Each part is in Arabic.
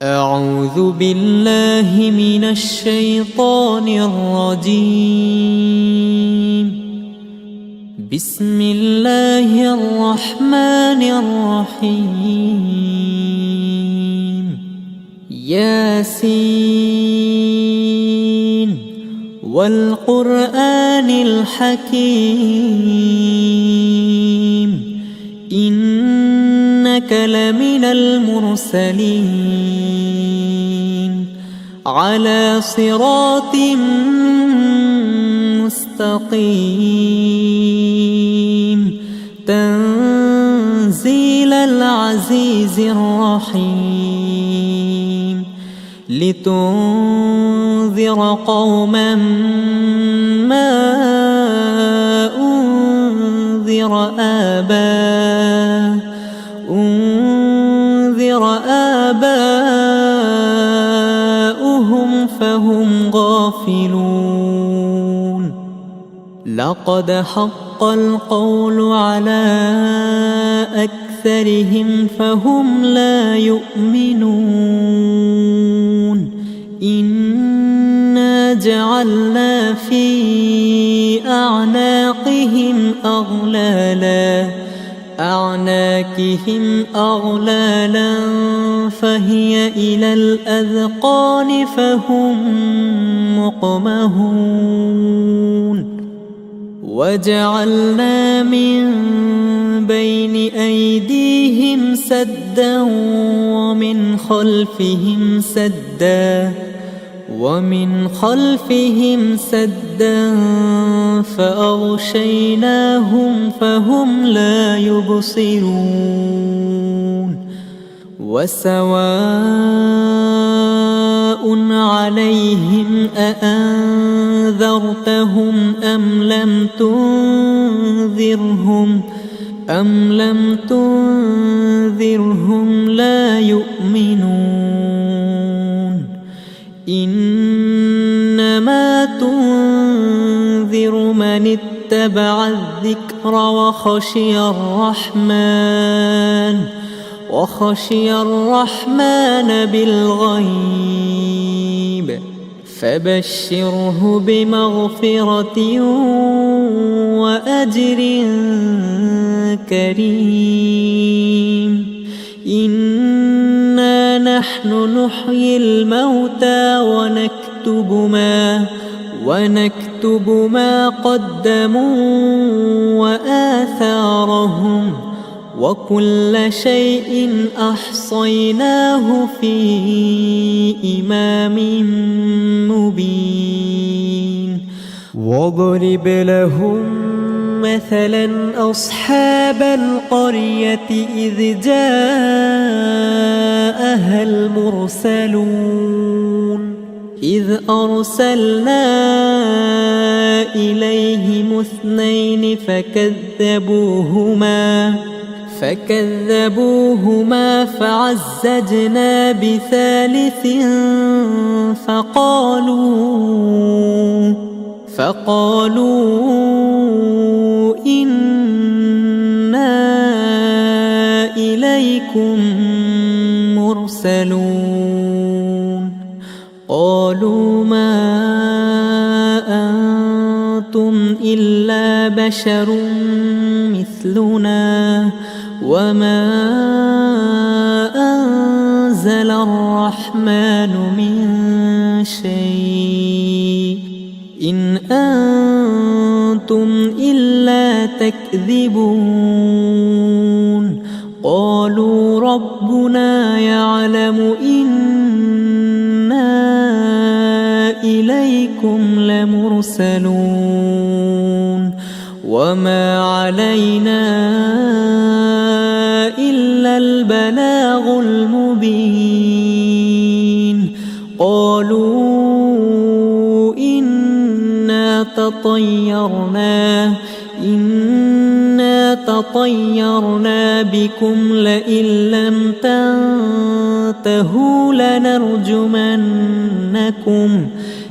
أعوذ بالله من الشيطان الرجيم. بسم الله الرحمن الرحيم. ياسين والقرآن الحكيم إنك لمن المرسلين على صراط مستقيم تنزيل العزيز الرحيم لتنذر قوما ما أنذر آباؤهم فهم غافلون. لقد حق القول على أكثرهم فهم لا يؤمنون. إنا جعلنا في أعناقهم أغلالا فهي إلى الأذقان فهم مقمحون. وجعلنا من بين أيديهم سدا ومن خلفهم سدا فأغشيناهم فهم لا يبصرون. وسواء عليهم أأنذرتهم أم لم تنذرهم لا يؤمنون. إنما تنذر من اتبع الذكر وخشي الرحمن بالغيب فبشره بمغفرة وأجر كريم. إنا نحن نحيي الموتى ونكتب ما قدموا وآثارهم وكل شيء أحصيناه في إمام مبين. واضرب لهم مثلا أصحاب القرية إذ جاءها المرسلون إذ أرسلنا إليهم 2 فكذبوهما فعززنا بثالث فقالوا إنا إليكم مرسلون. قالوا ما أنتم إلا بشر مثلنا وما أنزل الرحمن من شيء إن أنتم إلا تكذبون. قالوا ربنا يعلم إنا إليكم لمرسلون وما علينا إلا البلاغ المبين. قالوا إنا تطيرنا بكم لئن لم تنتهوا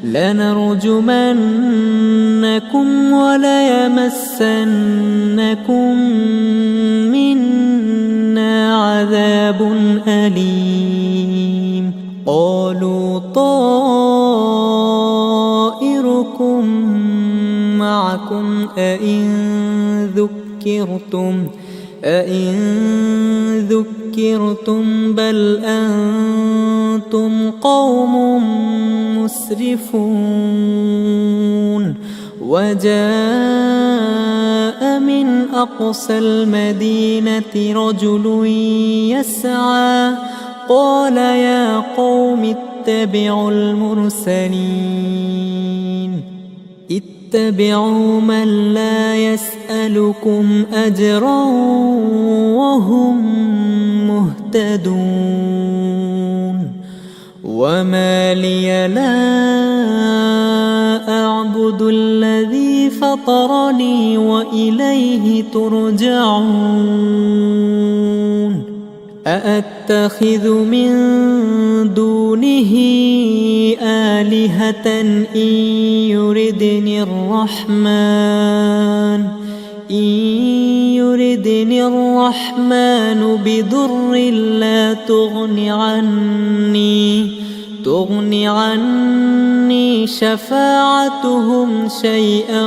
لنرجمنكم وليمسنكم منا عذاب أليم. طائركم معكم أئن ذكرتم بل أنتم قوم مسرفون وجاء من أقصى المدينة رجل يسعى قال يا قوم اتبعوا المرسلين اتبعوا من لا يسألكم أجرا وهم مهتدون وما لي لا أعبد الذي فطرني وإليه ترجعون أأتخذ من دونه آلهة إن يردني الرحمن بضر لا تغن عني شفاعتهم شيئا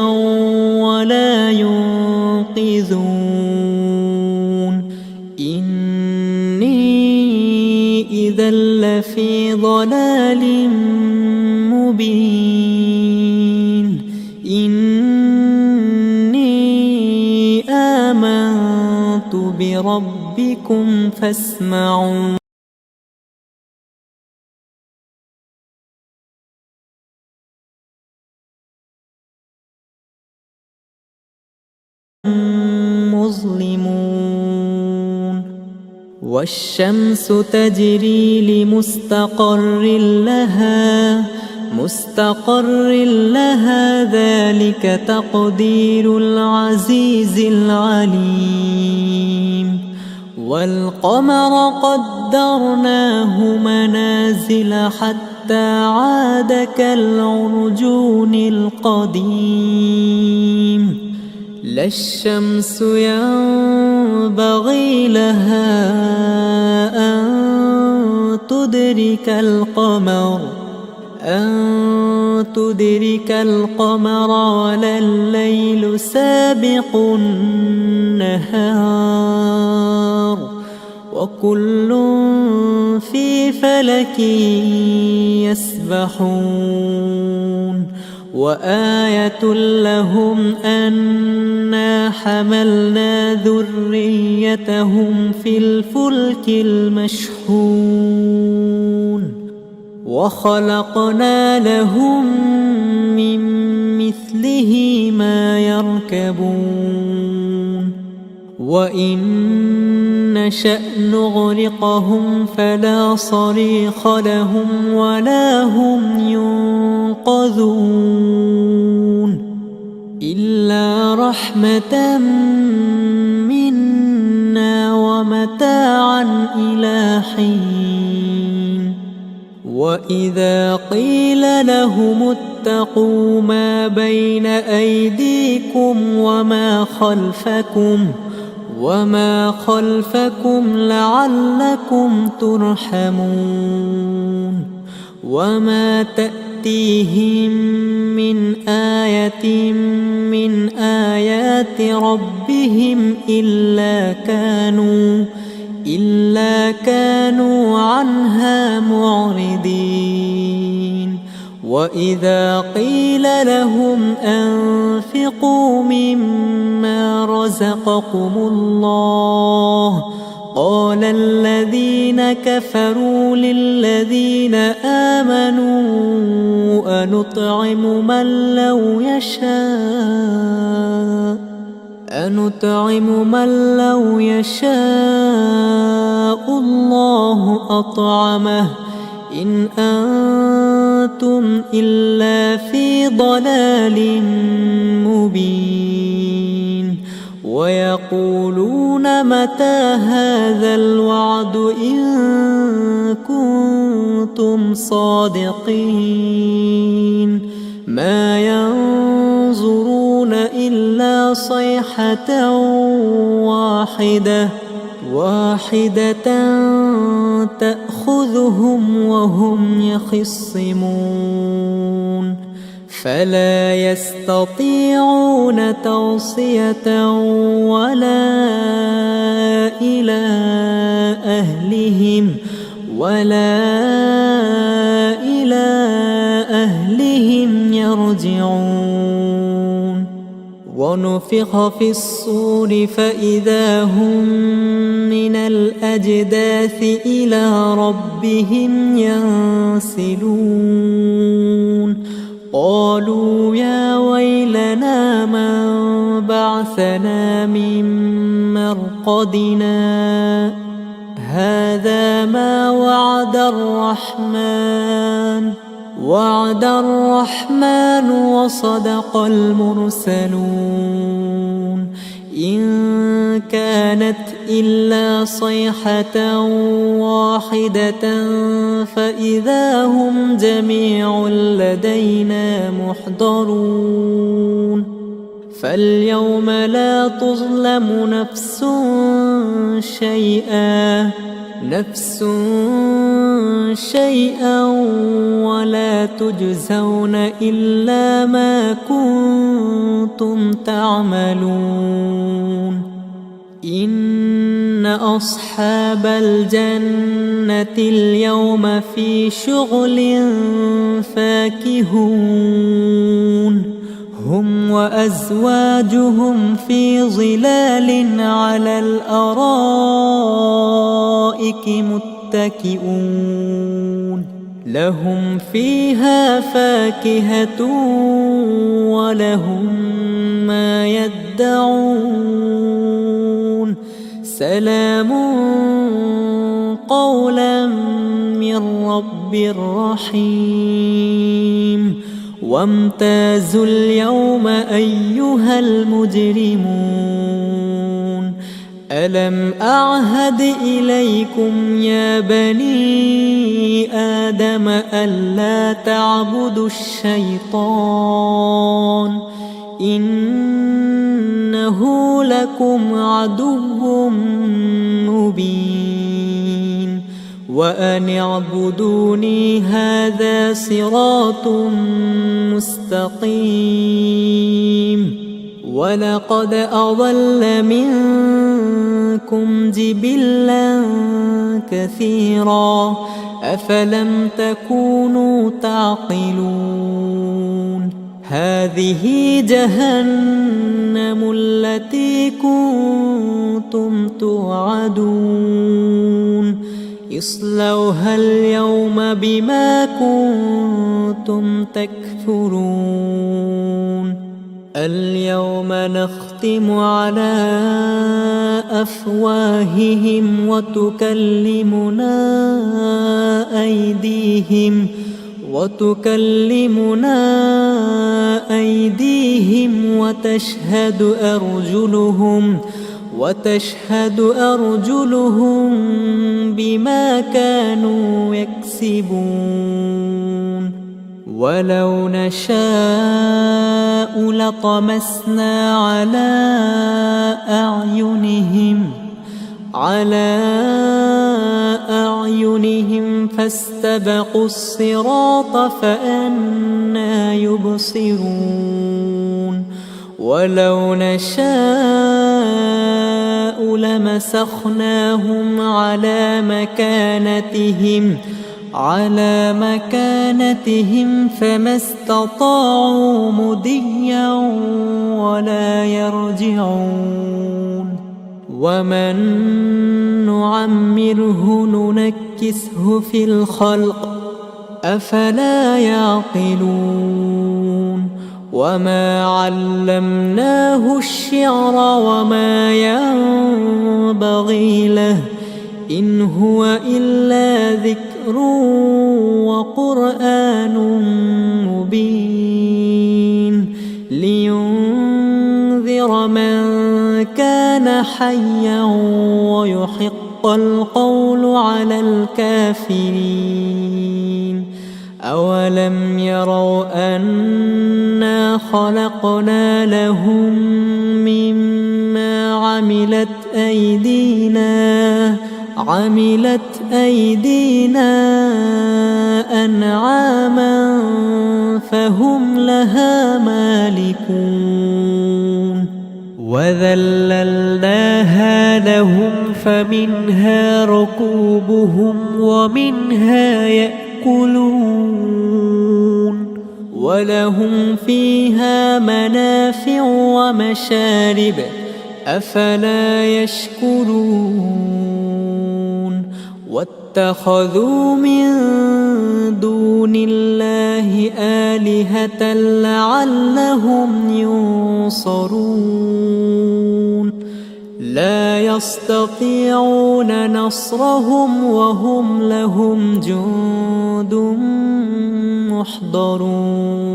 ولا ينقذون إني إذا لفي ضلال مبين إني آمنت بربكم فاسمعون مظلمون والشمس تجري مستقر لها ذلك تقدير العزيز العليم والقمر قدرناه منازل حتى عاد كالعرجون القديم لا الشمس ينبغي لها أن تدرك القمر ولا الليل سابق النهار وكل في فلك يسبحون وآية لهم أنا حملنا ذريتهم في الفلك المشحون وخلقنا لهم من مثله ما يركبون وإن نشأ نغرقهم فلا صريخ لهم ولا هم ينقذون إلا رحمة منا ومتاعا إلى حين وإذا قيل لهم اتقوا ما بين أيديكم وما خلفكم لعلكم ترحمون وما تأتيهم من آية من آيات ربهم إلا كانوا عنها معرضين وإذا قيل لهم أنفقوا مما رزقكم الله قال الذين كفروا للذين آمنوا أنطعم من لو يشاء الله أطعمه إن أنتم إلا في ضلال مبين ويقولون متى هذا الوعد إن كنتم صادقين ما ينظرون إلا صيحة واحدة تأخذ تأخذهم وهم يخصمون فلا يستطيعون توصية ولا إلى أهلهم يرجعون ونفخ في الصور فإذا هم من الأجداث إلى ربهم ينسلون قالوا يا ويلنا من بعثنا من مرقدنا هذا ما وعد الرحمن وصدق المرسلون إن كانت إلا صيحة واحدة فإذا هم جميع لدينا محضرون فاليوم لا تظلم نفس شيئا ولا تجزون إلا ما كنتم تعملون إن أصحاب الجنة اليوم في شغل فاكهون هم وأزواجهم في ظلال على الأرائك متكئون لهم فيها فاكهة ولهم ما يدعون سلام قولا من رب رحيم وامتازوا اليوم أيها المجرمون ألم أعهد إليكم يا بني آدم ألا تعبدوا الشيطان إنه لكم عدو مبين وأن اعبدوني هذا صراط مستقيم ولقد أضل منكم جبلا كثيرا أفلم تكونوا تعقلون هذه جهنم التي كنتم توعدون اصلوها اليوم بما كنتم تكفرون اليوم نختم على أفواههم وتكلمنا أيديهم وتشهد أرجلهم بما كانوا يكسبون ولو نشاء لطمسنا على أعينهم فاستبقوا الصراط فأنى يبصرون ولو نشاء لمسخناهم على مكانتهم فما استطاعوا مضيا ولا يرجعون ومن نعمره ننكسه في الخلق أفلا يعقلون وما علمناه الشعر وما ينبغي له إن هو إلا ذكر وقرآن مبين لينذر من كان حيا ويحق القول على الكافرين أولم يروا أنا خلقنا لهم مما عملت أيدينا عملت أيدينا أنعاما فهم لها مالكون وذللناها لهم فمنها ركوبهم ومنها يأكلون ولهم فيها منافع ومشارب أفلا يشكرون واتخذوا من دون الله آلهة لعلهم ينصرون لا يستطيعون نصرهم وهم لهم جند محضرون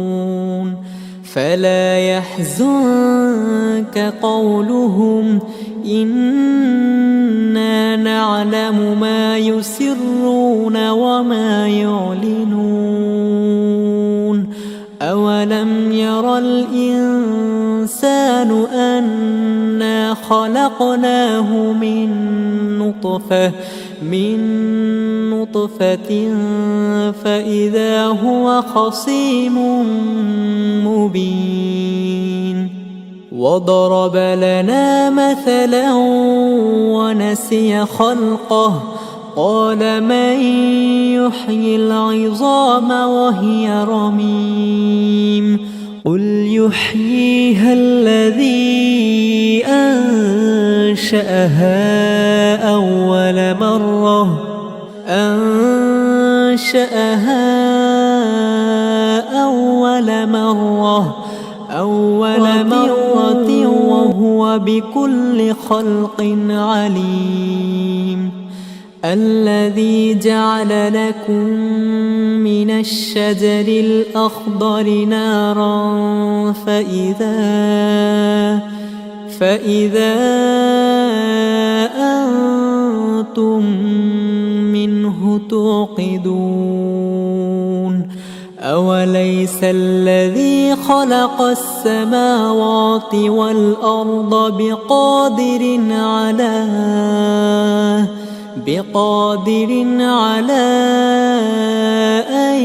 فلا يحزنك قولهم إنا نعلم ما يسرون وما يعلنون أولم ير الإنسان أنا خلقناه من نطفة فإذا هو خصيم مبين وضرب لنا مثلا ونسي خلقه قال من يحيي العظام وهي رميم قل يحييها الذي أنشأها أول مرة وهو بكل خلق عليم الذي جعل لكم من الشجر الأخضر نارا فإذا أنتم منه توقدون أوليس الذي خلق السماوات والأرض بقادر على أن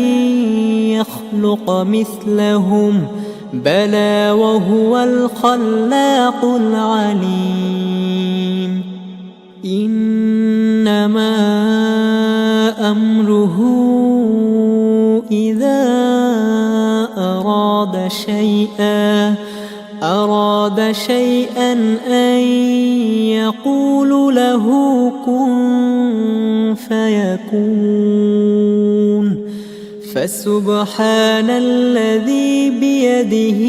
يخلق مثلهم بلى وهو الخلاق العليم إنما أمره إذا أراد شيئا أن يقول له كن فيكون فسبحان الذي بيده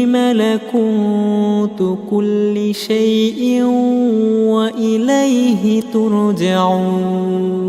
ملكوت كل شيء وإليه ترجعون